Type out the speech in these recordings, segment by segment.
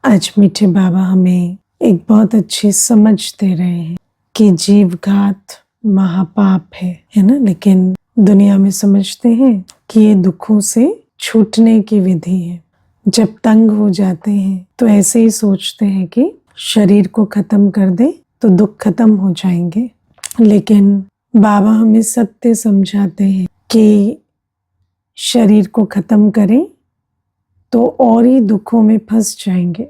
आज मीठे बाबा हमें एक बहुत अच्छी समझ दे रहे हैं कि जीवघात महापाप है ना। लेकिन दुनिया में समझते हैं कि ये दुखों से छूटने की विधि है। जब तंग हो जाते हैं तो ऐसे ही सोचते हैं कि शरीर को खत्म कर दे तो दुख खत्म हो जाएंगे। लेकिन बाबा हमें सत्य समझाते हैं कि शरीर को खत्म करें तो और ही दुखों में फंस जाएंगे,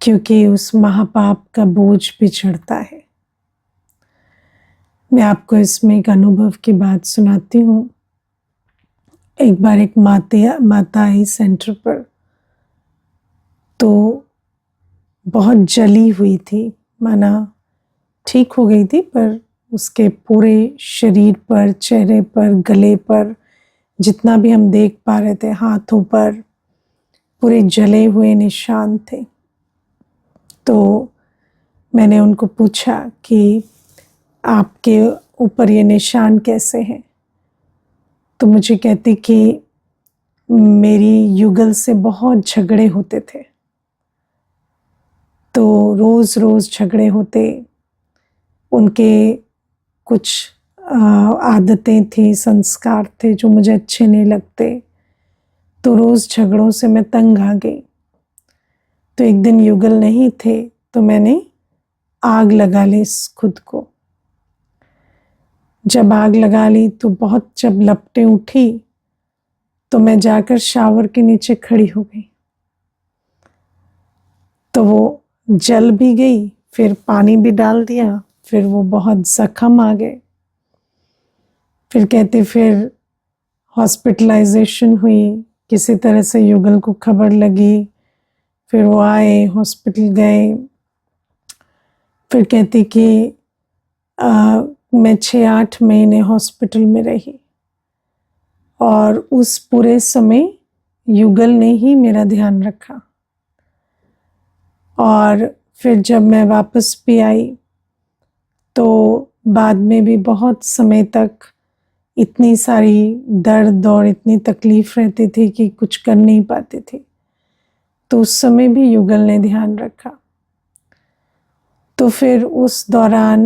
क्योंकि उस महापाप का बोझ भी चढ़ता है। मैं आपको इसमें एक अनुभव की बात सुनाती हूँ। एक बार एक माता आई सेंटर पर, तो बहुत जली हुई थी, माना ठीक हो गई थी, पर उसके पूरे शरीर पर, चेहरे पर, गले पर, जितना भी हम देख पा रहे थे, हाथों पर पूरे जले हुए निशान थे। तो मैंने उनको पूछा कि आपके ऊपर ये निशान कैसे हैं? तो मुझे कहती कि मेरी युगल से बहुत झगड़े होते थे, तो रोज रोज झगड़े होते। उनके कुछ आदतें थी, संस्कार थे जो मुझे अच्छे नहीं लगते, तो रोज झगड़ों से मैं तंग आ गई। तो एक दिन युगल नहीं थे तो मैंने आग लगा ली खुद को। जब आग लगा ली तो बहुत जब लपटें उठी तो मैं जाकर शावर के नीचे खड़ी हो गई। तो वो जल भी गई, फिर पानी भी डाल दिया, फिर वो बहुत जख्म आ गए। फिर कहते फिर हॉस्पिटलाइजेशन हुई, किसी तरह से युगल को खबर लगी, फिर वो आए, हॉस्पिटल गए। फिर कहती कि मैं 6-8 महीने हॉस्पिटल में रही और उस पूरे समय युगल ने ही मेरा ध्यान रखा। और फिर जब मैं वापस भी आई तो बाद में भी बहुत समय तक इतनी सारी दर्द और इतनी तकलीफ रहती थी कि कुछ कर नहीं पाती थी। तो उस समय भी युगल ने ध्यान रखा। तो फिर उस दौरान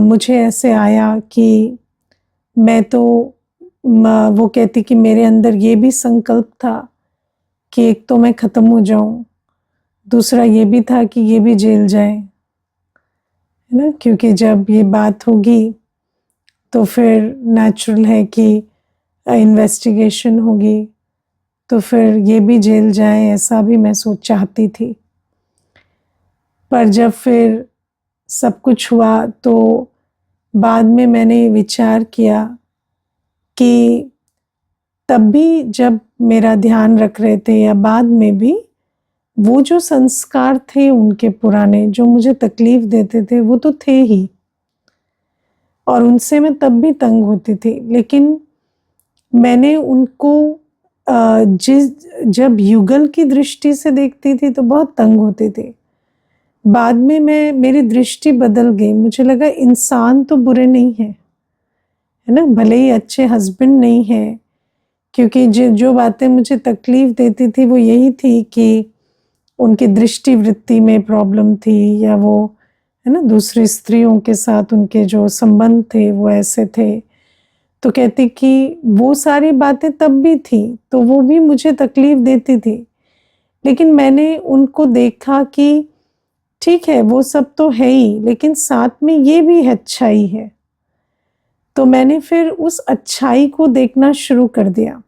मुझे ऐसे आया कि मैं तो वो कहती कि मेरे अंदर ये भी संकल्प था कि एक तो मैं ख़त्म हो जाऊं, दूसरा ये भी था कि ये भी जेल जाए, है ना। क्योंकि जब ये बात होगी तो फिर नेचुरल है कि इन्वेस्टिगेशन होगी, तो फिर ये भी जेल जाए, ऐसा भी मैं चाहती थी। पर जब फिर सब कुछ हुआ तो बाद में मैंने विचार किया कि तब भी जब मेरा ध्यान रख रहे थे या बाद में भी, वो जो संस्कार थे उनके पुराने जो मुझे तकलीफ देते थे वो तो थे ही, और उनसे मैं तब भी तंग होती थी। लेकिन मैंने उनको जब युगल की दृष्टि से देखती थी तो बहुत तंग होती थी। बाद में मेरी दृष्टि बदल गई। मुझे लगा इंसान तो बुरे नहीं है ना, भले ही अच्छे हस्बैंड नहीं है, क्योंकि जो बातें मुझे तकलीफ देती थी वो यही थी कि उनकी दृष्टि वृत्ति में प्रॉब्लम थी, या वो है ना दूसरी स्त्रियों के साथ उनके जो संबंध थे वो ऐसे थे। तो कहती कि वो सारी बातें तब भी थी तो वो भी मुझे तकलीफ देती थी, लेकिन मैंने उनको देखा कि ठीक है वो सब तो है ही, लेकिन साथ में ये भी अच्छाई है। तो मैंने फिर उस अच्छाई को देखना शुरू कर दिया।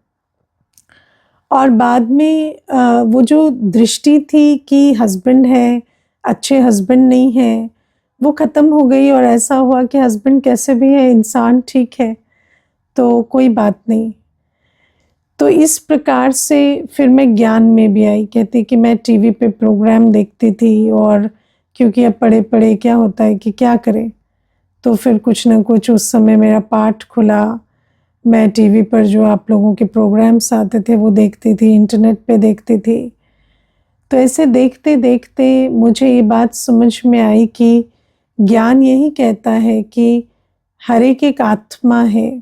और बाद में वो जो दृष्टि थी कि हस्बैंड है, अच्छे हस्बैंड नहीं है, वो ख़त्म हो गई। और ऐसा हुआ कि हस्बैंड कैसे भी है, इंसान ठीक है, तो कोई बात नहीं। तो इस प्रकार से फिर मैं ज्ञान में भी आई। कहती कि मैं टीवी पे प्रोग्राम देखती थी, और क्योंकि अब पढ़े पढ़े क्या होता है कि क्या करें, तो फिर कुछ ना कुछ उस समय मेरा पाठ खुला। मैं टीवी पर जो आप लोगों के प्रोग्राम्स आते थे वो देखती थी, इंटरनेट पे देखती थी। तो ऐसे देखते देखते मुझे ये बात समझ में आई कि ज्ञान यही कहता है कि हर एक आत्मा है।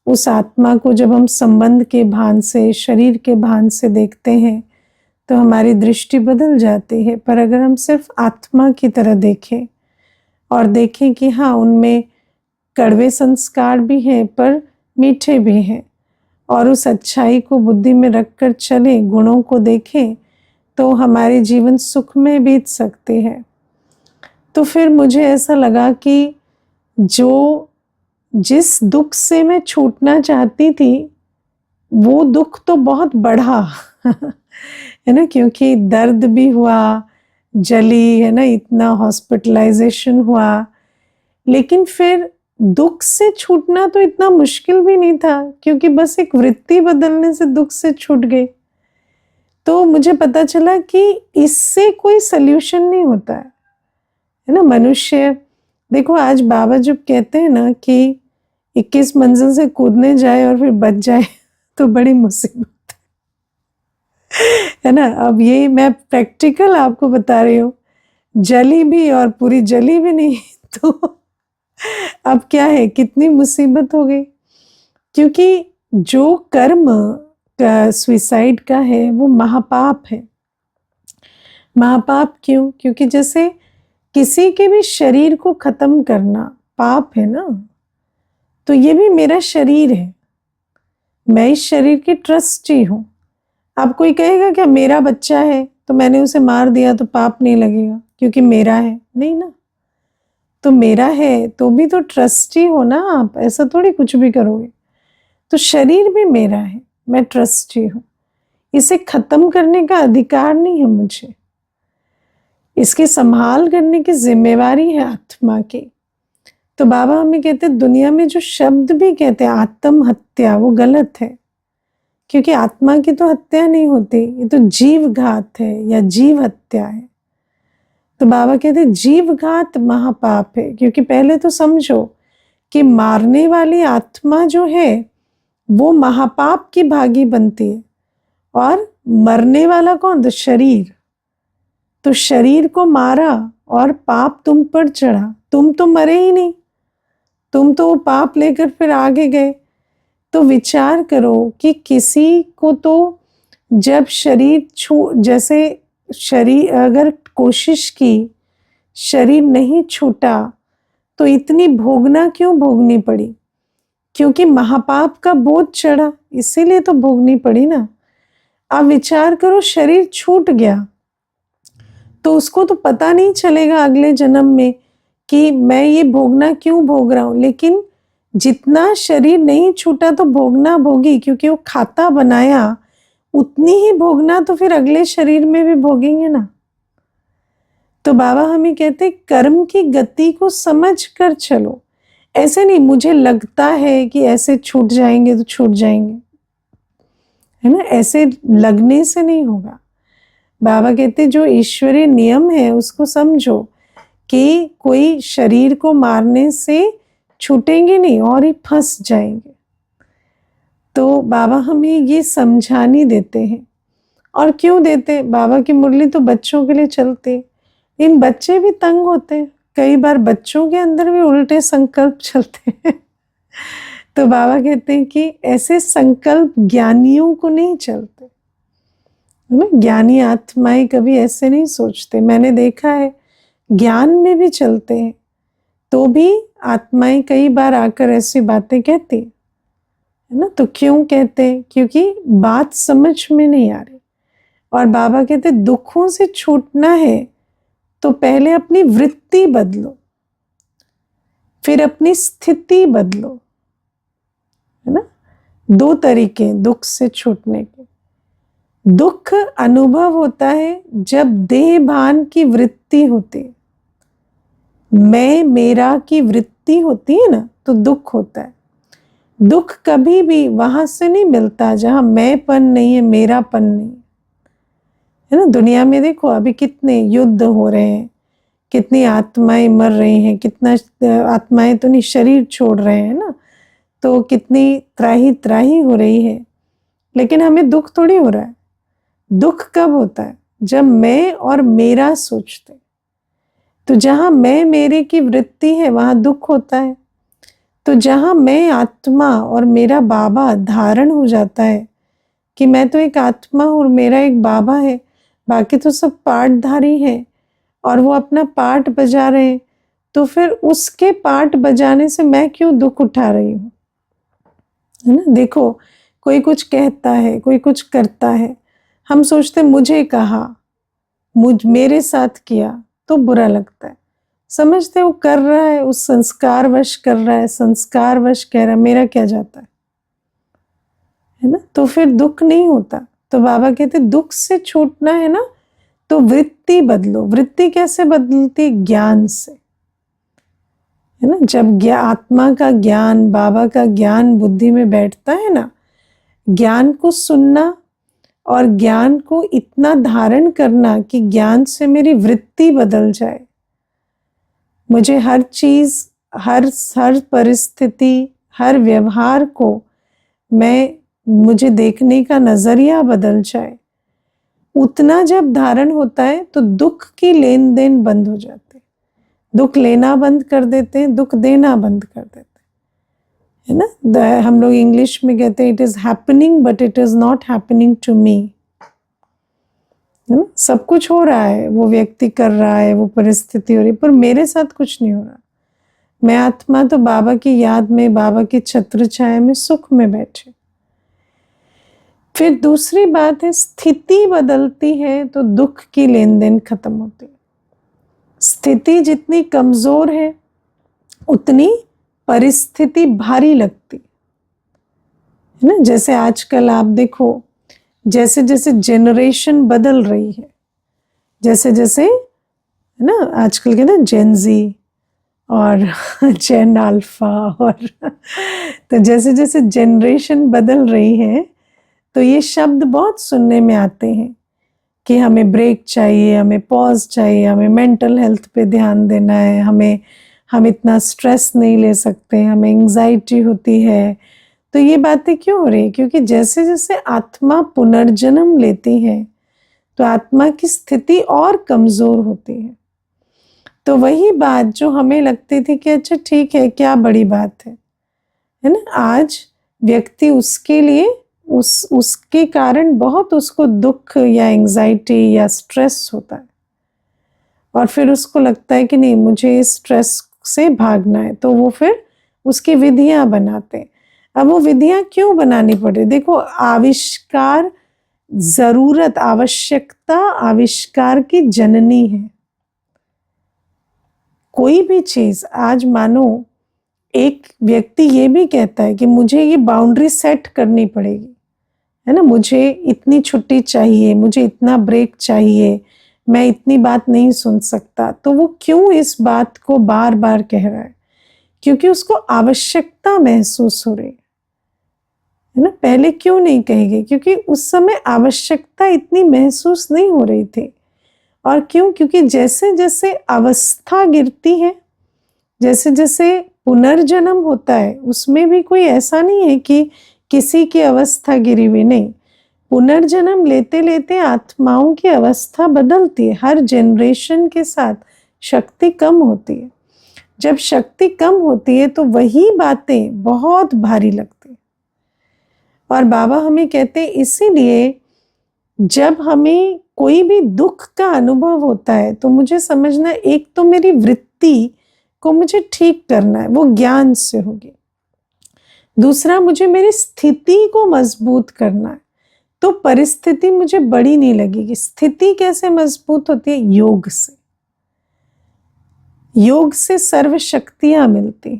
उस आत्मा को जब हम संबंध के भान से, शरीर के भान से देखते हैं तो हमारी दृष्टि बदल जाती है। पर अगर हम सिर्फ आत्मा की तरह देखें और देखें कि हाँ, उनमें कड़वे संस्कार भी हैं पर मीठे भी हैं, और उस अच्छाई को बुद्धि में रखकर चलें, गुणों को देखें, तो हमारे जीवन सुख में बीत सकते हैं। तो फिर मुझे ऐसा लगा कि जिस दुख से मैं छूटना चाहती थी, वो दुख तो बहुत बढ़ा है ना, क्योंकि दर्द भी हुआ, जली, है ना, इतना हॉस्पिटलाइजेशन हुआ। लेकिन फिर दुख से छूटना तो इतना मुश्किल भी नहीं था, क्योंकि बस एक वृत्ति बदलने से दुख से छूट गए। तो मुझे पता चला कि इससे कोई सल्यूशन नहीं होता है ना। मनुष्य देखो, आज बाबा जब कहते हैं ना कि 21 मंजिल से कूदने जाए और फिर बच जाए तो बड़ी मुसीबत है ना। अब ये मैं प्रैक्टिकल आपको बता रही हूँ, जली भी और पूरी जली भी नहीं तो अब क्या है, कितनी मुसीबत हो गई। क्योंकि जो कर्म सुसाइड का है वो महापाप है। महापाप क्यों? क्योंकि जैसे किसी के भी शरीर को खत्म करना पाप है ना, तो ये भी मेरा शरीर है, मैं इस शरीर की ट्रस्टी हूँ। अब कोई कहेगा क्या मेरा बच्चा है तो मैंने उसे मार दिया तो पाप नहीं लगेगा क्योंकि मेरा है? नहीं ना, तो मेरा है तो भी तो ट्रस्टी हो ना आप, ऐसा थोड़ी कुछ भी करोगे। तो शरीर भी मेरा है, मैं ट्रस्टी हूँ, इसे खत्म करने का अधिकार नहीं है मुझे, इसकी संभाल करने की जिम्मेवारी है आत्मा की। तो बाबा हमें कहते हैं दुनिया में जो शब्द भी कहते हैं आत्महत्या, वो गलत है, क्योंकि आत्मा की तो हत्या नहीं होती, ये तो जीवघात है या जीव हत्या है। तो बाबा कहते हैं जीवघात महापाप है, क्योंकि पहले तो समझो कि मारने वाली आत्मा जो है वो महापाप की भागी बनती है, और मरने वाला कौन? तो शरीर। तो शरीर को मारा और पाप तुम पर चढ़ा, तुम तो मरे ही नहीं, तुम तो पाप लेकर फिर आगे गए। तो विचार करो कि किसी को तो जब जैसे शरीर अगर कोशिश की, शरीर नहीं छूटा, तो इतनी भोगना क्यों भोगनी पड़ी? क्योंकि महापाप का बोझ चढ़ा, इसीलिए तो भोगनी पड़ी ना। अब विचार करो, शरीर छूट गया तो उसको तो पता नहीं चलेगा अगले जन्म में कि मैं ये भोगना क्यों भोग रहा हूं। लेकिन जितना शरीर नहीं छूटा तो भोगना भोगी, क्योंकि वो खाता बनाया, उतनी ही भोगना तो फिर अगले शरीर में भी भोगेंगे ना। तो बाबा हमें कहते कर्म की गति को समझ कर चलो, ऐसे नहीं मुझे लगता है कि ऐसे छूट जाएंगे तो छूट जाएंगे, है ना, ऐसे लगने से नहीं होगा। बाबा कहते जो ईश्वरीय नियम है उसको समझो कि कोई शरीर को मारने से छूटेंगे नहीं और ही फंस जाएंगे। तो बाबा हमें ये समझानी देते हैं। और क्यों देते? बाबा की मुरली तो बच्चों के लिए चलती, इन बच्चे भी तंग होते हैं, कई बार बच्चों के अंदर भी उल्टे संकल्प चलते हैं तो बाबा कहते हैं कि ऐसे संकल्प ज्ञानियों को नहीं चलते, है ना। ज्ञानी आत्माएं कभी ऐसे नहीं सोचते, मैंने देखा है ज्ञान में भी चलते हैं तो भी आत्माएं कई बार आकर ऐसी बातें कहती है ना। तो क्यों कहते हैं? क्योंकि बात समझ में नहीं आ रही। और बाबा कहते दुखों से छूटना है तो पहले अपनी वृत्ति बदलो, फिर अपनी स्थिति बदलो, है ना। दो तरीके दुख से छूटने के। दुख अनुभव होता है जब देह भान की वृत्ति होती है, मैं मेरा की वृत्ति होती है ना, तो दुख होता है। दुख कभी भी वहां से नहीं मिलता जहां मैंपन नहीं है, मेरापन नहीं है ना। दुनिया में देखो अभी कितने युद्ध हो रहे हैं, कितनी आत्माएं मर रही हैं, कितना आत्माएं तो नहीं शरीर छोड़ रहे हैं ना, तो कितनी त्राही त्राही हो रही है। लेकिन हमें दुख थोड़ी हो रहा है। दुख कब होता है? जब मैं और मेरा सोचते, तो जहां मैं मेरे की वृत्ति है वहां दुख होता है। तो जहां मैं आत्मा और मेरा बाबा धारण हो जाता है कि मैं तो एक आत्मा हूं और मेरा एक बाबा है, बाकी तो सब पाठधारी हैं और वो अपना पाठ बजा रहे हैं, तो फिर उसके पाठ बजाने से मैं क्यों दुख उठा रही हूँ, है ना। देखो, कोई कुछ कहता है, कोई कुछ करता है, हम सोचते मुझे कहा, मेरे साथ किया, तो बुरा लगता है। समझते वो कर रहा है, उस संस्कारवश कर रहा है, संस्कारवश कह रहा है, मेरा क्या जाता है ना। तो फिर दुख नहीं होता। तो बाबा कहते दुख से छूटना है ना, तो वृत्ति बदलो। वृत्ति कैसे बदलती? ज्ञान से, है ना। जब आत्मा का ज्ञान, बाबा का ज्ञान बुद्धि में बैठता है ना, ज्ञान को सुनना और ज्ञान को इतना धारण करना कि ज्ञान से मेरी वृत्ति बदल जाए। मुझे हर चीज, हर परिस्थिति, हर व्यवहार को मुझे देखने का नजरिया बदल जाए। उतना जब धारण होता है तो दुख की लेन देन बंद हो जाते हैं। दुख लेना बंद कर देते हैं, दुख देना बंद कर देते हैं, है ना। हम लोग इंग्लिश में कहते हैं it is happening but it is not happening to me, है ना। सब कुछ हो रहा है, वो व्यक्ति कर रहा है, वो परिस्थिति हो रही, पर मेरे साथ कुछ नहीं हो रहा। मैं आत्मा तो बाबा की याद में, बाबा की छत्र छाया में, सुख में बैठे। फिर दूसरी बात है, स्थिति बदलती है तो दुख की लेन देन खत्म होती है। स्थिति जितनी कमजोर है उतनी परिस्थिति भारी लगती है ना। जैसे आजकल आप देखो, जैसे जैसे जनरेशन बदल रही है, जैसे जैसे, है ना, आजकल के ना जेनजी और जेन अल्फा, और तो जैसे जैसे जनरेशन बदल रही है तो ये शब्द बहुत सुनने में आते हैं कि हमें ब्रेक चाहिए, हमें पॉज चाहिए, हमें मेंटल हेल्थ पे ध्यान देना है, हम इतना स्ट्रेस नहीं ले सकते, हमें एंजाइटी होती है। तो ये बातें क्यों हो रही है? क्योंकि जैसे जैसे आत्मा पुनर्जन्म लेती है तो आत्मा की स्थिति और कमजोर होती है। तो वही बात जो हमें लगती थी कि अच्छा ठीक है, क्या बड़ी बात है ना, आज व्यक्ति उसके लिए उसके कारण बहुत उसको दुख या एंजाइटी या स्ट्रेस होता है, और फिर उसको लगता है कि नहीं, मुझे इस स्ट्रेस से भागना है, तो वो फिर उसकी विधियां बनाते हैं। अब वो विधियां क्यों बनानी पड़े? देखो, आविष्कार, जरूरत, आवश्यकता आविष्कार की जननी है। कोई भी चीज, आज मानो एक व्यक्ति ये भी कहता है कि मुझे ये बाउंड्री सेट करनी पड़ेगी, है ना, मुझे इतनी छुट्टी चाहिए, मुझे इतना ब्रेक चाहिए, मैं इतनी बात नहीं सुन सकता। तो वो क्यों इस बात को बार बार कह रहा है? क्योंकि उसको आवश्यकता महसूस हो रही है ना। पहले क्यों नहीं कहेंगे? क्योंकि उस समय आवश्यकता इतनी महसूस नहीं हो रही थी। और क्यों? क्योंकि जैसे जैसे अवस्था गिरती है, जैसे जैसे पुनर्जन्म होता है, उसमें भी कोई ऐसा नहीं है कि किसी की अवस्था गिरी हुई, नहीं। पुनर्जन्म लेते लेते आत्माओं की अवस्था बदलती है। हर जनरेशन के साथ शक्ति कम होती है। जब शक्ति कम होती है तो वही बातें बहुत भारी लगती है। और बाबा हमें कहते हैं, इसीलिए जब हमें कोई भी दुख का अनुभव होता है तो मुझे समझना, एक तो मेरी वृत्ति को मुझे ठीक करना है, वो ज्ञान से होगी। दूसरा, मुझे मेरी स्थिति को मजबूत करना है, तो परिस्थिति मुझे बड़ी नहीं लगेगी। स्थिति कैसे मजबूत होती है? योग से। योग से सर्व शक्तियां मिलती।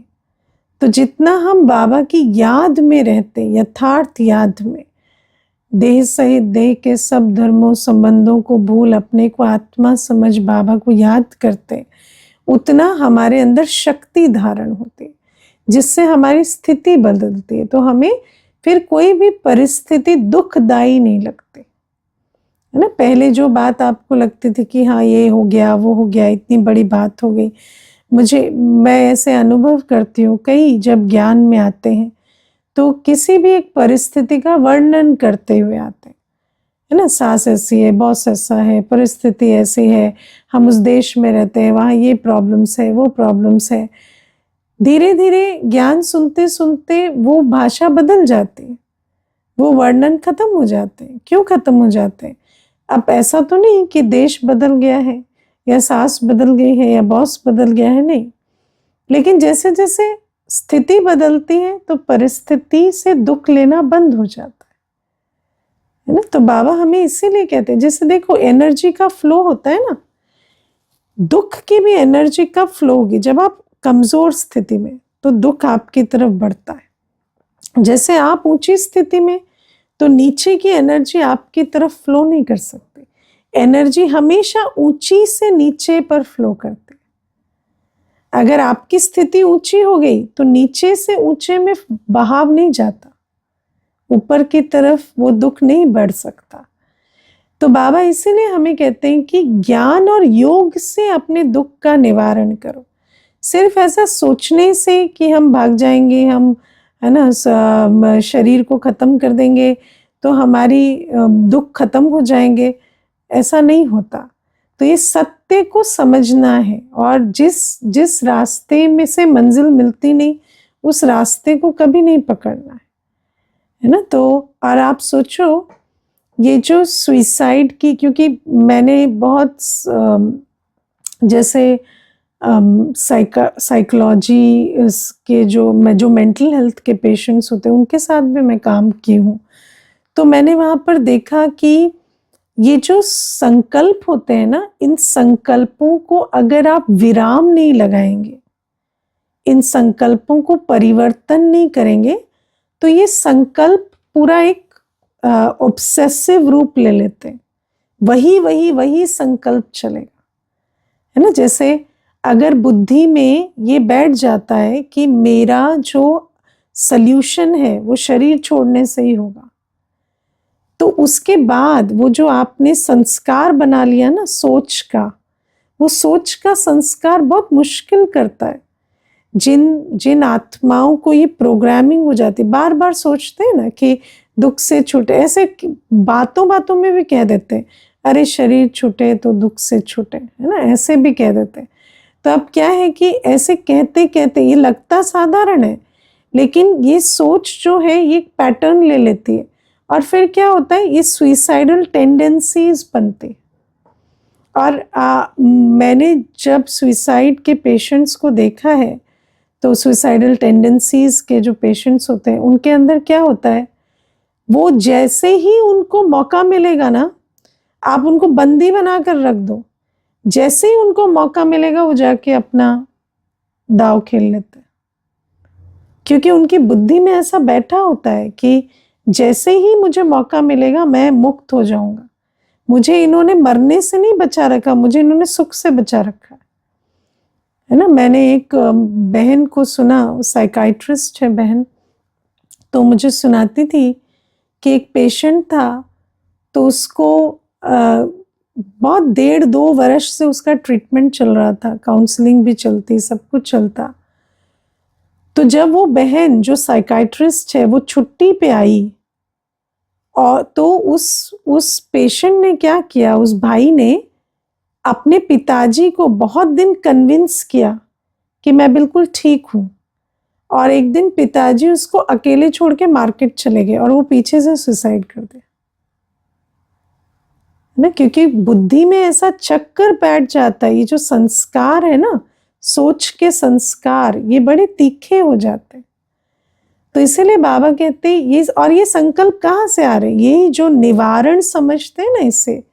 तो जितना हम बाबा की याद में रहते, यथार्थ याद में, देह सहित देह के सब धर्मों संबंधों को भूल अपने को आत्मा समझ बाबा को याद करते, उतना हमारे अंदर शक्ति धारण होती, जिससे हमारी स्थिति बदलती है। तो हमें फिर कोई भी परिस्थिति दुखदायी नहीं लगती, है ना। पहले जो बात आपको लगती थी कि हाँ ये हो गया, वो हो गया, इतनी बड़ी बात हो गई, मैं ऐसे अनुभव करती हूँ, कई जब ज्ञान में आते हैं तो किसी भी एक परिस्थिति का वर्णन करते हुए आते हैं, है ना। सास ऐसी है, बॉस ऐसा है, परिस्थिति ऐसी है, हम उस देश में रहते हैं, वहाँ ये प्रॉब्लम्स है, वो प्रॉब्लम्स है। धीरे धीरे ज्ञान सुनते सुनते वो भाषा बदल जाती है, वो वर्णन खत्म हो जाते हैं। क्यों खत्म हो जाते हैं? अब ऐसा तो नहीं कि देश बदल गया है या सास बदल गई है या बॉस बदल गया है, नहीं, लेकिन जैसे जैसे स्थिति बदलती है तो परिस्थिति से दुख लेना बंद हो जाता है ना। तो बाबा हमें इसीलिए कहते हैं, जैसे देखो एनर्जी का फ्लो होता है ना, दुख की भी एनर्जी का फ्लो होगी। जब आप कमजोर स्थिति में तो दुख आपकी तरफ बढ़ता है, जैसे आप ऊंची स्थिति में तो नीचे की एनर्जी आपकी तरफ फ्लो नहीं कर सकती। एनर्जी हमेशा ऊंची से नीचे पर फ्लो करती है। अगर आपकी स्थिति ऊंची हो गई तो नीचे से ऊंचे में बहाव नहीं जाता, ऊपर की तरफ वो दुख नहीं बढ़ सकता। तो बाबा इसीलिए हमें कहते हैं कि ज्ञान और योग से अपने दुख का निवारण करो। सिर्फ ऐसा सोचने से कि हम भाग जाएंगे, हम है ना शरीर को खत्म कर देंगे तो हमारी दुख खत्म हो जाएंगे, ऐसा नहीं होता। तो ये सत्य को समझना है, और जिस रास्ते में से मंजिल मिलती नहीं उस रास्ते को कभी नहीं पकड़ना है ना। तो और आप सोचो ये जो सुइसाइड की, क्योंकि मैंने बहुत जैसे साइकोलॉजी के जो मेंटल हेल्थ के पेशेंट्स होते हैं उनके साथ भी मैं काम की हूँ, तो मैंने वहाँ पर देखा कि ये जो संकल्प होते हैं ना, इन संकल्पों को अगर आप विराम नहीं लगाएंगे, इन संकल्पों को परिवर्तन नहीं करेंगे, तो ये संकल्प पूरा एक ऑब्सेसिव रूप ले लेते हैं। वही संकल्प चलेगा, है ना। जैसे अगर बुद्धि में ये बैठ जाता है कि मेरा जो सल्यूशन है वो शरीर छोड़ने से ही होगा, तो उसके बाद वो जो आपने संस्कार बना लिया ना सोच का, वो सोच का संस्कार बहुत मुश्किल करता है। जिन आत्माओं को ये प्रोग्रामिंग हो जाती, बार बार सोचते हैं ना कि दुख से छूटे, ऐसे बातों में भी कह देते हैं, अरे शरीर छूटे तो दुख से छूटे, है ना, ऐसे भी कह देते हैं। तो अब क्या है कि ऐसे कहते कहते ये लगता साधारण है, लेकिन ये सोच जो है ये पैटर्न ले लेती है, और फिर क्या होता है, ये सुइसाइडल टेंडेंसीज बनती। और मैंने जब सुइसाइड के पेशेंट्स को देखा है, तो सुइसाइडल टेंडेंसीज के जो पेशेंट्स होते हैं उनके अंदर क्या होता है, वो जैसे ही उनको मौका मिलेगा ना, आप उनको बंदी बनाकर रख दो, जैसे ही उनको मौका मिलेगा वो जाके अपना दाव खेल लेते हैं, क्योंकि उनकी बुद्धि में ऐसा बैठा होता है कि जैसे ही मुझे मौका मिलेगा मैं मुक्त हो जाऊंगा। मुझे इन्होंने मरने से नहीं बचा रखा, मुझे इन्होंने सुख से बचा रखा है ना। मैंने एक बहन को सुना, साइकाइट्रिस्ट है बहन, तो मुझे सुनाती थी कि एक पेशेंट था, तो उसको बहुत 1.5-2 वर्ष से उसका ट्रीटमेंट चल रहा था, काउंसलिंग भी चलती, सब कुछ चलता। तो जब वो बहन जो साइकाइट्रिस्ट है वो छुट्टी पे आई, और तो उस पेशेंट ने क्या किया, उस भाई ने अपने पिताजी को बहुत दिन कन्विंस किया कि मैं बिल्कुल ठीक हूँ, और एक दिन पिताजी उसको अकेले छोड़ के मार्केट चले गए और वो पीछे से सुसाइड कर दिया ना, क्योंकि बुद्धि में ऐसा चक्कर बैठ जाता है। ये जो संस्कार है ना, सोच के संस्कार, ये बड़े तीखे हो जाते हैं। तो इसीलिए बाबा कहते हैं ये, और ये संकल्प कहाँ से आ रहे हैं, ये जो निवारण समझते हैं ना, इससे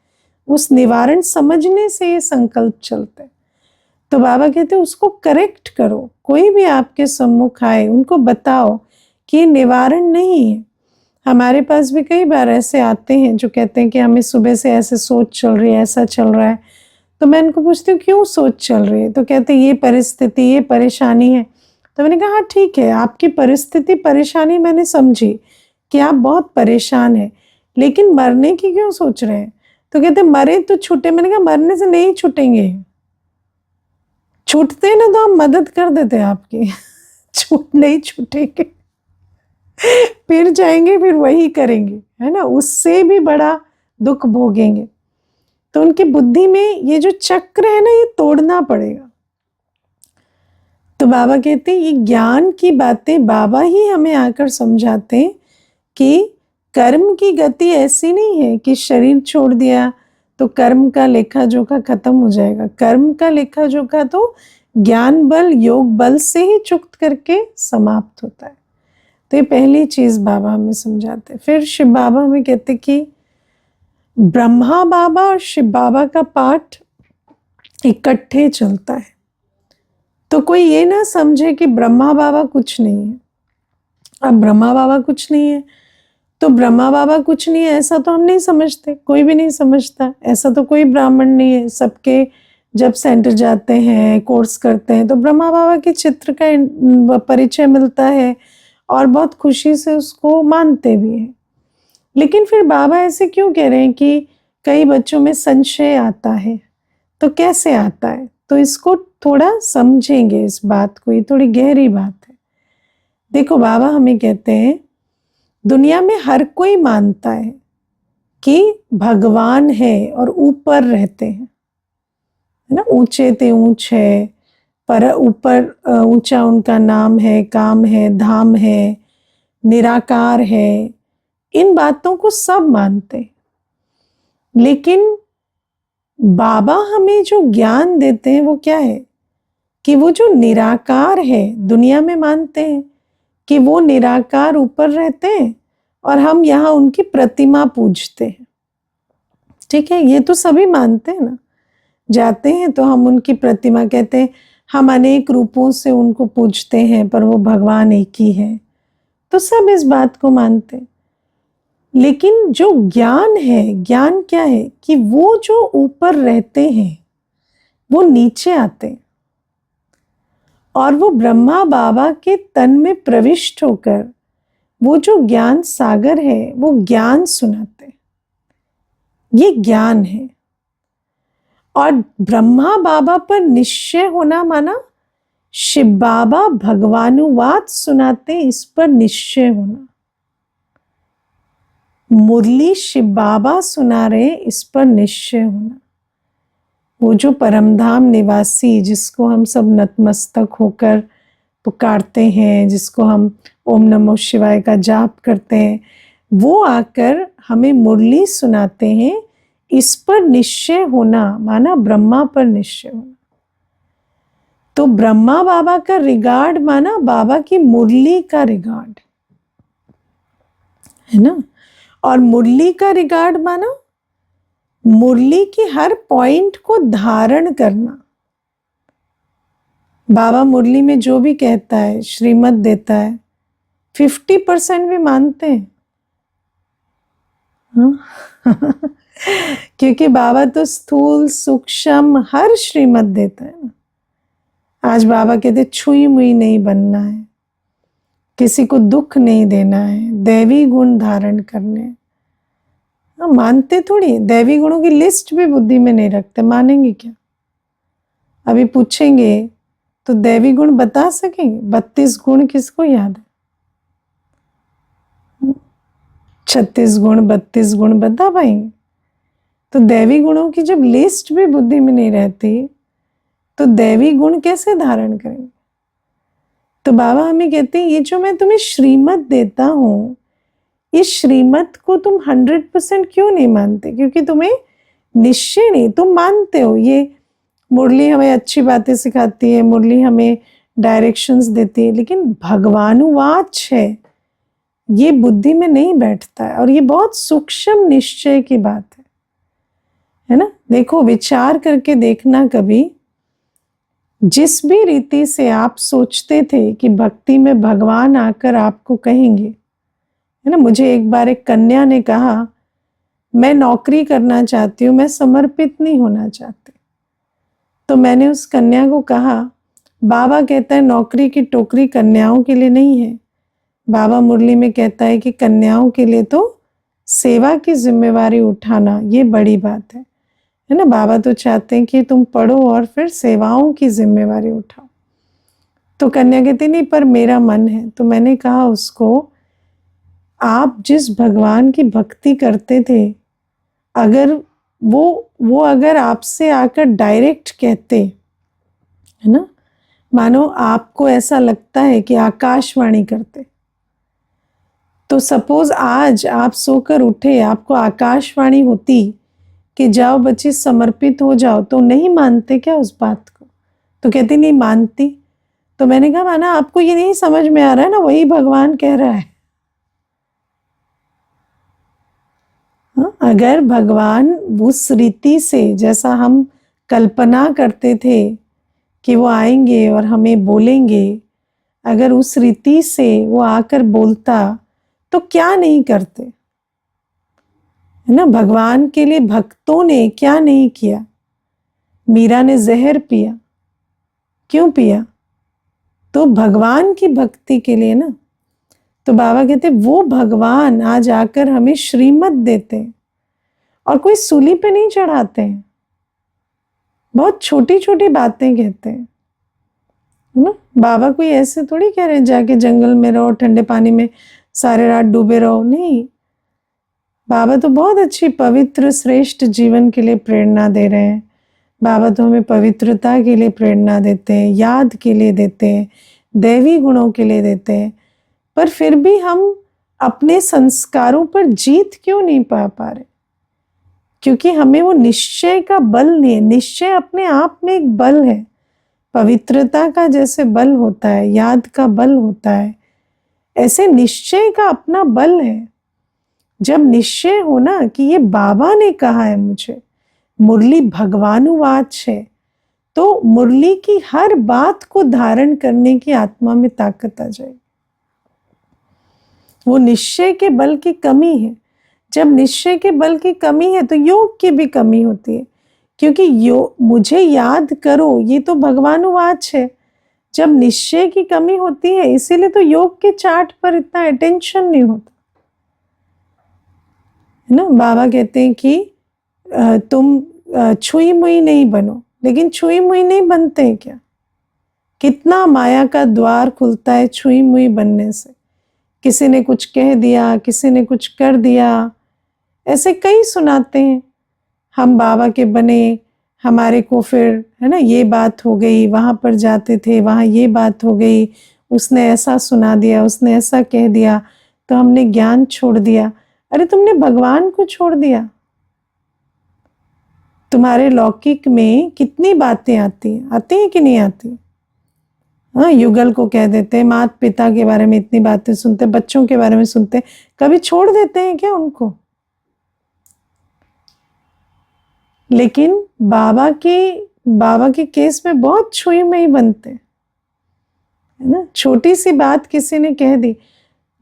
उस निवारण समझने से ये संकल्प चलते हैं। तो बाबा कहते हैं उसको करेक्ट करो, कोई भी आपके सम्मुख आए उनको बताओ कि ये निवारण नहीं है। हमारे पास भी कई बार ऐसे आते हैं जो कहते हैं कि हमें सुबह से ऐसे सोच चल रही है, ऐसा चल रहा है। तो मैं उनको पूछती हूँ क्यों सोच चल रही है, तो कहते हैं ये परिस्थिति, ये परेशानी है। तो मैंने कहा हाँ ठीक है, आपकी परिस्थिति परेशानी मैंने समझी कि आप बहुत परेशान हैं, लेकिन मरने की क्यों सोच रहे हैं। तो कहते मरे तो छूटे। मैंने कहा मरने से नहीं छूटेंगे, छूटते ना तो हम मदद कर देते आपकी छूट नहीं छूटेंगे फिर जाएंगे, फिर वही करेंगे, है ना, उससे भी बड़ा दुख भोगेंगे। तो उनकी बुद्धि में ये जो चक्र है ना, ये तोड़ना पड़ेगा। तो बाबा कहते हैं ये ज्ञान की बातें बाबा ही हमें आकर समझाते हैं कि कर्म की गति ऐसी नहीं है कि शरीर छोड़ दिया तो कर्म का लेखा जोखा खत्म हो जाएगा। कर्म का लेखा जोखा तो ज्ञान बल योग बल से ही चुक्त करके समाप्त होता है। तो ये पहली चीज बाबा हमें समझाते। फिर शिव बाबा हमें कहते कि ब्रह्मा बाबा और शिव बाबा का पाठ इकट्ठे चलता है। तो कोई ये ना समझे कि ब्रह्मा बाबा कुछ नहीं है। अब ब्रह्मा बाबा कुछ नहीं है तो ब्रह्मा बाबा कुछ नहीं है ऐसा तो हम नहीं समझते, कोई भी नहीं समझता। ऐसा तो कोई ब्राह्मण नहीं है। सबके जब सेंटर जाते हैं, कोर्स करते हैं, तो ब्रह्मा बाबा के चित्र का परिचय मिलता है और बहुत खुशी से उसको मानते भी हैं। लेकिन फिर बाबा ऐसे क्यों कह रहे हैं कि कई बच्चों में संशय आता है? तो कैसे आता है? तो इसको थोड़ा समझेंगे इस बात को, ये थोड़ी गहरी बात है। देखो बाबा हमें कहते हैं दुनिया में हर कोई मानता है कि भगवान है और ऊपर रहते हैं, है ना। ऊंचे ते ऊंच है, पर ऊपर ऊंचा उनका नाम है, काम है, धाम है, निराकार है। इन बातों को सब मानते हैं। लेकिन बाबा हमें जो ज्ञान देते हैं वो क्या है कि वो जो निराकार है, दुनिया में मानते हैं कि वो निराकार ऊपर रहते हैं और हम यहाँ उनकी प्रतिमा पूजते हैं। ठीक है, ये तो सभी मानते हैं ना। जाते हैं तो हम उनकी प्रतिमा, कहते हैं हम अनेक रूपों से उनको पूजते हैं पर वो भगवान एक ही है। तो सब इस बात को मानते हैं। लेकिन जो ज्ञान है, ज्ञान क्या है कि वो जो ऊपर रहते हैं वो नीचे आते हैं और वो ब्रह्मा बाबा के तन में प्रविष्ट होकर वो जो ज्ञान सागर है वो ज्ञान सुनाते हैं। ये ज्ञान है। और ब्रह्मा बाबा पर निश्चय होना माना शिव बाबा भगवानुवाद सुनाते, इस पर निश्चय होना। मुरली शिव बाबा सुना रहे, इस पर निश्चय होना। वो जो परमधाम निवासी जिसको हम सब नतमस्तक होकर पुकारते हैं, जिसको हम ओम नमो शिवाय का जाप करते हैं, वो आकर हमें मुरली सुनाते हैं। इस पर निश्चय होना माना ब्रह्मा पर निश्चय होना। तो ब्रह्मा बाबा का रिगार्ड माना बाबा की मुरली का रिगार्ड, है ना। और मुरली का रिगार्ड माना मुरली की हर पॉइंट को धारण करना। बाबा मुरली में जो भी कहता है, श्रीमत देता है, 50% भी मानते हैं। क्योंकि बाबा तो स्थूल सूक्ष्म हर श्रीमत देता है ना। आज बाबा कहते छुई मुई नहीं बनना है, किसी को दुख नहीं देना है, दैवी गुण धारण करने। मानते थोड़ी, दैवी गुणों की लिस्ट भी बुद्धि में नहीं रखते, मानेंगे क्या? अभी पूछेंगे तो दैवी गुण बता सकेंगे? 32 गुण किसको याद है? 36 गुण 32 गुण बता पाएंगे? तो दैवी गुणों की जब लिस्ट भी बुद्धि में नहीं रहती तो दैवी गुण कैसे धारण करेंगे? तो बाबा हमें कहते हैं ये जो मैं तुम्हें श्रीमत देता हूं, इस श्रीमत को तुम 100% क्यों नहीं मानते? क्योंकि तुम्हें निश्चय नहीं, तुम मानते हो ये मुरली हमें अच्छी बातें सिखाती है, मुरली हमें डायरेक्शंस देती है, लेकिन भगवानुवाच है, ये बुद्धि में नहीं बैठता है। और ये बहुत सूक्ष्म निश्चय की बात है ना। देखो, विचार करके देखना कभी, जिस भी रीति से आप सोचते थे कि भक्ति में भगवान आकर आपको कहेंगे, है ना। मुझे एक बार एक कन्या ने कहा मैं नौकरी करना चाहती हूँ, मैं समर्पित नहीं होना चाहती। तो मैंने उस कन्या को कहा बाबा कहता है नौकरी की टोकरी कन्याओं के लिए नहीं है। बाबा मुरली में कहता है कि कन्याओं के लिए तो सेवा की जिम्मेवारी उठाना ये बड़ी बात है ना। बाबा तो चाहते हैं कि तुम पढ़ो और फिर सेवाओं की जिम्मेवारी उठाओ। तो कन्या कहती नहीं पर मेरा मन है। तो मैंने कहा उसको आप जिस भगवान की भक्ति करते थे, अगर वो अगर आपसे आकर डायरेक्ट कहते, है ना, मानो आपको ऐसा लगता है कि आकाशवाणी करते, तो सपोज आज आप सोकर उठे, आपको आकाशवाणी होती कि जाओ बच्ची समर्पित हो जाओ, तो नहीं मानते क्या उस बात को? तो कहती नहीं मानती। तो मैंने कहा माना आपको ये नहीं समझ में आ रहा है ना, वही भगवान कह रहा है। हाँ, अगर भगवान उस रीति से जैसा हम कल्पना करते थे कि वो आएंगे और हमें बोलेंगे, अगर उस रीति से वो आकर बोलता तो क्या नहीं करते, है ना। भगवान के लिए भक्तों ने क्या नहीं किया। मीरा ने जहर पिया, क्यों पिया? तो भगवान की भक्ति के लिए ना। तो बाबा कहते वो भगवान आज आकर हमें श्रीमत देते हैं, और कोई सूली पे नहीं चढ़ाते हैं, बहुत छोटी छोटी बातें कहते हैं, है ना। बाबा कोई ऐसे थोड़ी कह रहे हैं जाके जंगल में रहो, ठंडे पानी में सारे रात डूबे रहो, नहीं। बाबा तो बहुत अच्छी पवित्र श्रेष्ठ जीवन के लिए प्रेरणा दे रहे हैं। बाबा तो हमें पवित्रता के लिए प्रेरणा देते हैं, याद के लिए देते हैं, दैवी गुणों के लिए देते हैं। पर फिर भी हम अपने संस्कारों पर जीत क्यों नहीं पा रहे? क्योंकि हमें वो निश्चय का बल नहीं है। निश्चय अपने आप में एक बल है। पवित्रता का जैसे बल होता है, याद का बल होता है, ऐसे निश्चय का अपना बल है। जब निश्चय हो ना कि ये बाबा ने कहा है मुझे, मुरली भगवानुवाच है, तो मुरली की हर बात को धारण करने की आत्मा में ताकत आ जाएगी। वो निश्चय के बल की कमी है। जब निश्चय के बल की कमी है तो योग की भी कमी होती है, क्योंकि मुझे याद करो ये तो भगवानुवाच है। जब निश्चय की कमी होती है, इसीलिए तो योग के चार्ट पर इतना अटेंशन नहीं होता, है ना। बाबा कहते हैं कि तुम छुई मुई नहीं बनो, लेकिन छुई मुई नहीं बनते हैं क्या? कितना माया का द्वार खुलता है छुई मुई बनने से। किसी ने कुछ कह दिया, किसी ने कुछ कर दिया, ऐसे कई सुनाते हैं। हम बाबा के बने, हमारे को फिर, है ना, ये बात हो गई, वहां पर जाते थे वहां ये बात हो गई, उसने ऐसा सुना दिया, उसने ऐसा कह दिया, तो हमने ज्ञान छोड़ दिया। अरे तुमने भगवान को छोड़ दिया। तुम्हारे लौकिक में कितनी बातें आती हैं कि नहीं आती? हाँ, युगल को कह देते हैं, माता पिता के बारे में इतनी बातें सुनते, बच्चों के बारे में सुनते, कभी छोड़ देते हैं क्या उनको? लेकिन बाबा के केस में बहुत छुई में ही बनते, है ना। छोटी सी बात किसी ने कह दी,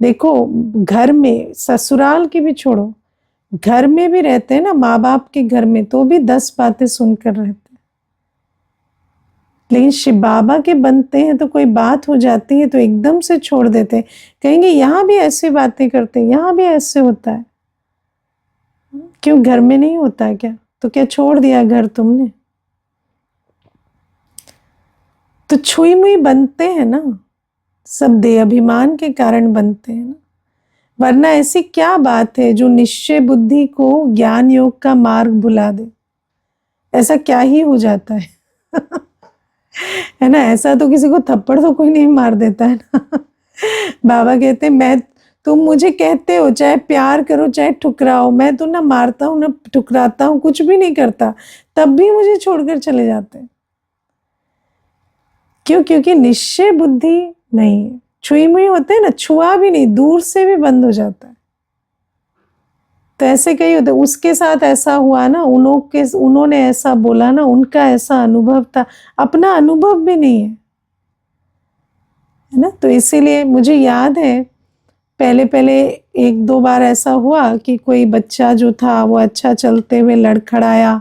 देखो घर में, ससुराल की भी छोड़ो, घर में भी रहते हैं ना, माँ बाप के घर में, तो भी 10 बातें सुनकर रहते हैं। लेकिन शिव बाबा के बनते हैं तो कोई बात हो जाती है तो एकदम से छोड़ देते हैं। कहेंगे यहाँ भी ऐसी बातें करते हैं, यहाँ भी ऐसे होता है, क्यों घर में नहीं होता है क्या? तो क्या छोड़ दिया घर तुमने? तो छुई मुई बनते हैं ना, सब देह अभिमान के कारण बनते हैं ना। वरना ऐसी क्या बात है जो निश्चय बुद्धि को ज्ञान योग का मार्ग भुला दे? ऐसा क्या ही हो जाता है? है ना। ऐसा तो किसी को थप्पड़ तो कोई नहीं मार देता है ना। बाबा कहते मैं, तुम मुझे कहते हो चाहे प्यार करो चाहे ठुकराओ, मैं तो ना मारता हूँ ना ठुकराता हूँ, कुछ भी नहीं करता, तब भी मुझे छोड़कर चले जाते हैं। क्यों? क्योंकि निश्चय बुद्धि नहीं है। छुई मुई होते हैं ना, छुआ भी नहीं, दूर से भी बंद हो जाता है। तो ऐसे कई होते, उसके साथ ऐसा हुआ ना, उन्होंने ऐसा बोला ना, उनका ऐसा अनुभव था, अपना अनुभव भी नहीं है ना। तो इसीलिए मुझे याद है पहले 1-2 बार ऐसा हुआ कि कोई बच्चा जो था वो अच्छा चलते हुए लड़खड़ाया,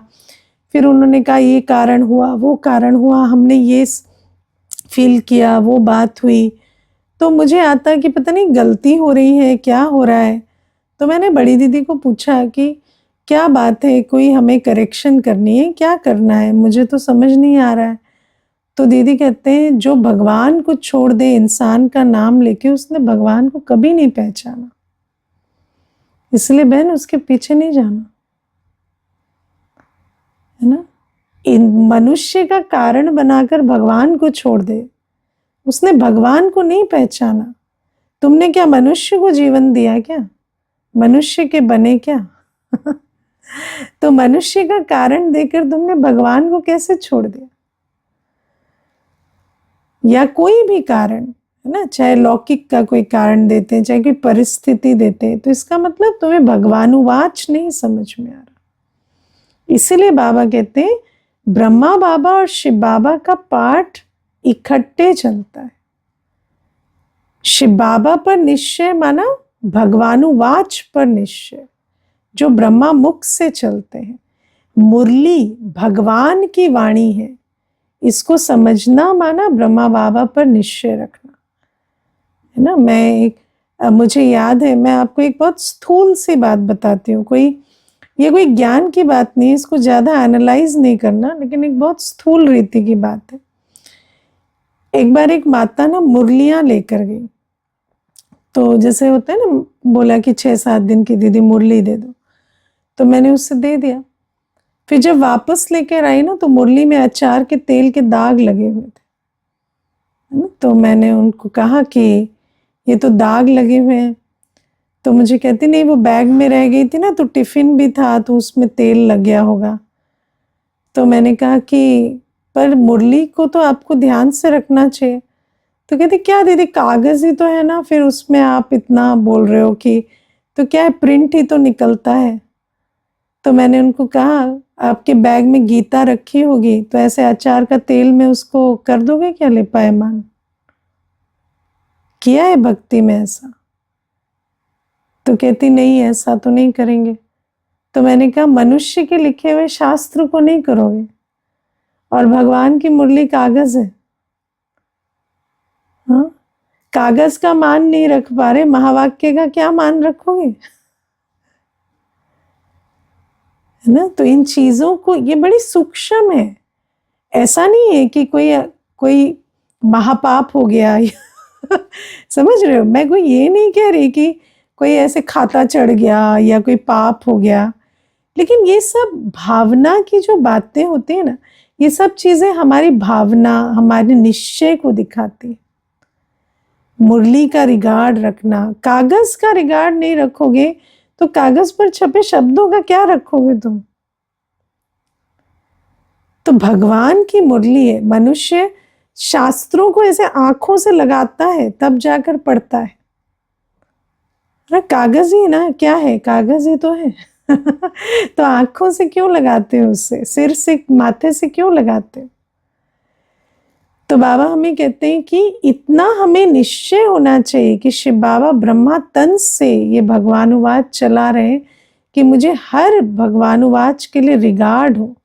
फिर उन्होंने कहा ये कारण हुआ, वो कारण हुआ, हमने ये फील किया, वो बात हुई। तो मुझे आता कि पता नहीं गलती हो रही है, क्या हो रहा है। तो मैंने बड़ी दीदी को पूछा कि क्या बात है, कोई हमें करेक्शन करनी है, क्या करना है, मुझे तो समझ नहीं आ रहा है। तो दीदी कहते हैं जो भगवान को छोड़ दे इंसान का नाम लेके, उसने भगवान को कभी नहीं पहचाना। इसलिए बहन उसके पीछे नहीं जाना, है ना। इन मनुष्य का कारण बनाकर भगवान को छोड़ दे, उसने भगवान को नहीं पहचाना। तुमने क्या मनुष्य को जीवन दिया क्या? मनुष्य के बने क्या? तो मनुष्य का कारण देकर तुमने भगवान को कैसे छोड़ दिया? या कोई भी कारण, है ना, चाहे लौकिक का कोई कारण देते हैं, चाहे कोई परिस्थिति देते हैं, तो इसका मतलब तुम्हें भगवानुवाच नहीं समझ में आ रहा। इसीलिए बाबा कहते हैं ब्रह्मा बाबा और शिव बाबा का पाठ इकट्ठे चलता है। शिव बाबा पर निश्चय माना भगवानुवाच पर निश्चय, जो ब्रह्मा मुख से चलते हैं। मुरली भगवान की वाणी है, इसको समझना माना ब्रह्मा बाबा पर निश्चय रखना, है ना। मुझे याद है, मैं आपको एक बहुत स्थूल सी बात बताती हूँ। ये कोई ज्ञान की बात नहीं है, इसको ज़्यादा एनालाइज नहीं करना, लेकिन एक बहुत स्थूल रीति की बात है। एक बार एक माता ना मुरलियाँ लेकर गई, तो जैसे होता है ना, बोला कि 6-7 दिन की दीदी मुरली दे दो, तो मैंने उससे दे दिया। फिर जब वापस लेकर आई ना, तो मुरली में अचार के तेल के दाग लगे हुए थे, है ना। तो मैंने उनको कहा कि ये तो दाग लगे हुए हैं। तो मुझे कहती नहीं, वो बैग में रह गई थी ना, तो टिफिन भी था, तो उसमें तेल लग गया होगा। तो मैंने कहा कि पर मुरली को तो आपको ध्यान से रखना चाहिए। तो कहती क्या दीदी, कागज ही तो है ना, फिर उसमें आप इतना बोल रहे हो कि, तो क्या है, प्रिंट ही तो निकलता है। तो मैंने उनको कहा आपके बैग में गीता रखी होगी, तो ऐसे अचार का तेल में उसको कर दोगे क्या लिपायमान? किया है भक्ति में ऐसा? तो कहती नहीं, ऐसा तो नहीं करेंगे। तो मैंने कहा मनुष्य के लिखे हुए शास्त्र को नहीं करोगे, और भगवान की मुरली कागज है। हाँ, कागज का मान नहीं रख पा रहे, महावाक्य का क्या मान रखोगे? है ना। तो इन चीजों को, ये बड़ी सूक्ष्म है। ऐसा नहीं है कि कोई महापाप हो गया समझ रहे हो, मैं कोई ये नहीं कह रही कि कोई ऐसे खाता चढ़ गया या कोई पाप हो गया, लेकिन ये सब भावना की जो बातें होती है ना, ये सब चीजें हमारी भावना, हमारे निश्चय को दिखाती है। मुरली का रिगार्ड रखना, कागज का रिगार्ड नहीं रखोगे तो कागज पर छपे शब्दों का क्या रखोगे तुम? तो भगवान की मुरली है। मनुष्य शास्त्रों को ऐसे आंखों से लगाता है, तब जाकर पढ़ता है ना। कागज ही ना, क्या है, कागज ही तो है तो आंखों से क्यों लगाते हो, उससे सिर से, माथे से क्यों लगाते हो? तो बाबा हमें कहते हैं कि इतना हमें निश्चय होना चाहिए कि शिव बाबा ब्रह्मा तन से ये भगवानुवाच चला रहे, कि मुझे हर भगवानुवाच के लिए रिगार्ड हो।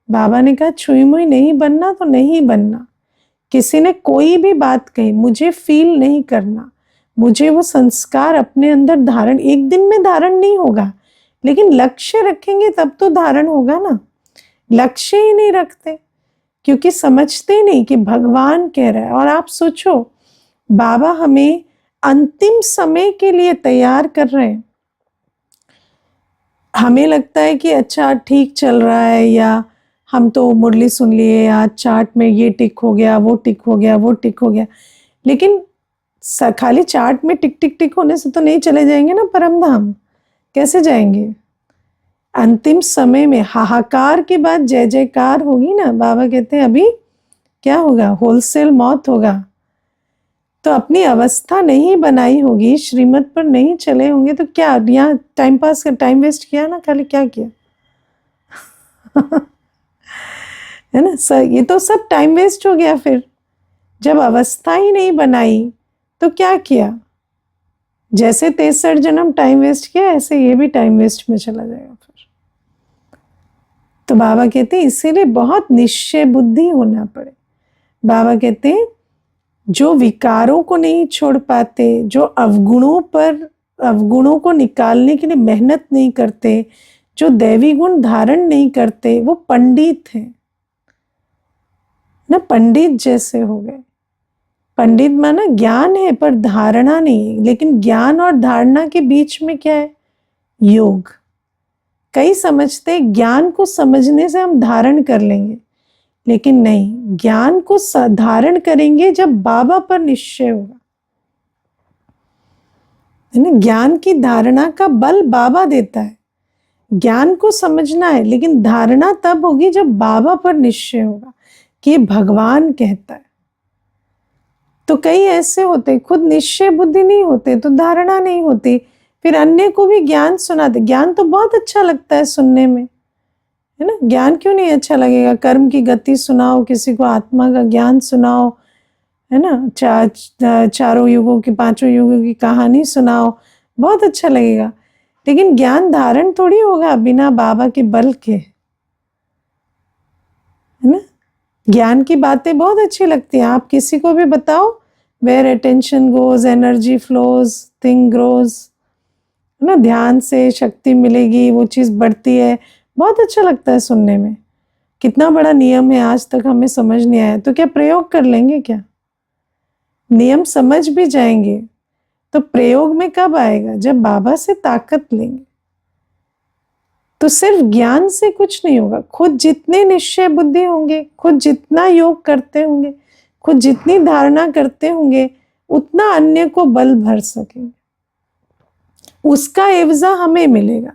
बाबा ने कहा छुई मुई नहीं बनना तो नहीं बनना। किसी ने कोई भी बात कही, मुझे फील नहीं करना, मुझे वो संस्कार अपने अंदर धारण, एक दिन में धारण नहीं होगा, लेकिन लक्ष्य रखेंगे तब तो धारण होगा ना। लक्ष्य ही नहीं रखते, क्योंकि समझते नहीं कि भगवान कह रहा है। और आप सोचो, बाबा हमें अंतिम समय के लिए तैयार कर रहे हैं। हमें लगता है कि अच्छा ठीक चल रहा है, या हम तो मुरली सुन लिए, आज चार्ट में ये टिक हो गया, वो टिक हो गया, वो टिक हो गया, लेकिन खाली चार्ट में टिक टिक टिक होने से तो नहीं चले जाएंगे ना परम धाम। कैसे जाएंगे? अंतिम समय में हाहाकार के बाद जय जयकार होगी ना। बाबा कहते हैं अभी क्या होगा, होलसेल मौत होगा। तो अपनी अवस्था नहीं बनाई होगी, श्रीमत पर नहीं चले होंगे, तो क्या यहाँ टाइम पास कर, टाइम वेस्ट किया ना, खाली क्या किया है ना सर, ये तो सब टाइम वेस्ट हो गया। फिर जब अवस्था ही नहीं बनाई तो क्या किया? जैसे 63 जन्म टाइम वेस्ट किया, ऐसे ये भी टाइम वेस्ट में चला जाएगा फिर। तो बाबा कहते हैं इसीलिए बहुत निश्चय बुद्धि होना पड़े। बाबा कहते हैं जो विकारों को नहीं छोड़ पाते, जो अवगुणों को निकालने के लिए मेहनत नहीं करते, जो दैवी गुण धारण नहीं करते, वो पंडित हैं ना। पंडित जैसे हो गए। पंडित माना ज्ञान है पर धारणा नहीं है। लेकिन ज्ञान और धारणा के बीच में क्या है? योग। कई समझते ज्ञान को समझने से हम धारण कर लेंगे, लेकिन नहीं, ज्ञान को धारण करेंगे जब बाबा पर निश्चय होगा, है ना। ज्ञान की धारणा का बल बाबा देता है, ज्ञान को समझना है, लेकिन धारणा तब होगी जब बाबा पर निश्चय होगा कि ये भगवान कहता है। तो कई ऐसे होते खुद निश्चय बुद्धि नहीं होते तो धारणा नहीं होती, फिर अन्य को भी ज्ञान सुनाते। ज्ञान तो बहुत अच्छा लगता है सुनने में, है ना, ज्ञान क्यों नहीं अच्छा लगेगा। कर्म की गति सुनाओ, किसी को आत्मा का ज्ञान सुनाओ, है ना, चारों युगों की, पांचों युगों की कहानी सुनाओ, बहुत अच्छा लगेगा। लेकिन ज्ञान धारण थोड़ी होगा बिना बाबा के बल के, है ना। ज्ञान की बातें बहुत अच्छी लगती हैं, आप किसी को भी बताओ, where attention goes energy flows thing grows, है ना, ध्यान से शक्ति मिलेगी, वो चीज़ बढ़ती है, बहुत अच्छा लगता है सुनने में। कितना बड़ा नियम है, आज तक हमें समझ नहीं आया, तो क्या प्रयोग कर लेंगे क्या? नियम समझ भी जाएंगे तो प्रयोग में कब आएगा? जब बाबा से ताकत लेंगे। तो सिर्फ ज्ञान से कुछ नहीं होगा, खुद जितने निश्चय बुद्धि होंगे, खुद जितना योग करते होंगे, खुद जितनी धारणा करते होंगे, उतना अन्य को बल भर सकेंगे, उसका एवजा हमें मिलेगा।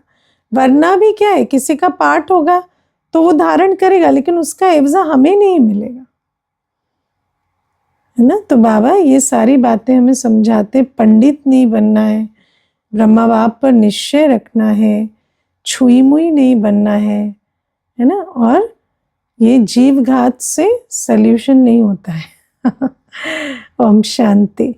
वरना भी क्या है, किसी का पाठ होगा तो वो धारण करेगा, लेकिन उसका एवजा हमें नहीं मिलेगा, है ना। तो बाबा ये सारी बातें हमें समझाते, पंडित नहीं बनना है, ब्रह्मा बाप पर निश्चय रखना है, छुई मुई नहीं बनना है ना, और ये जीव घात से सल्यूशन नहीं होता है। ओम शांति।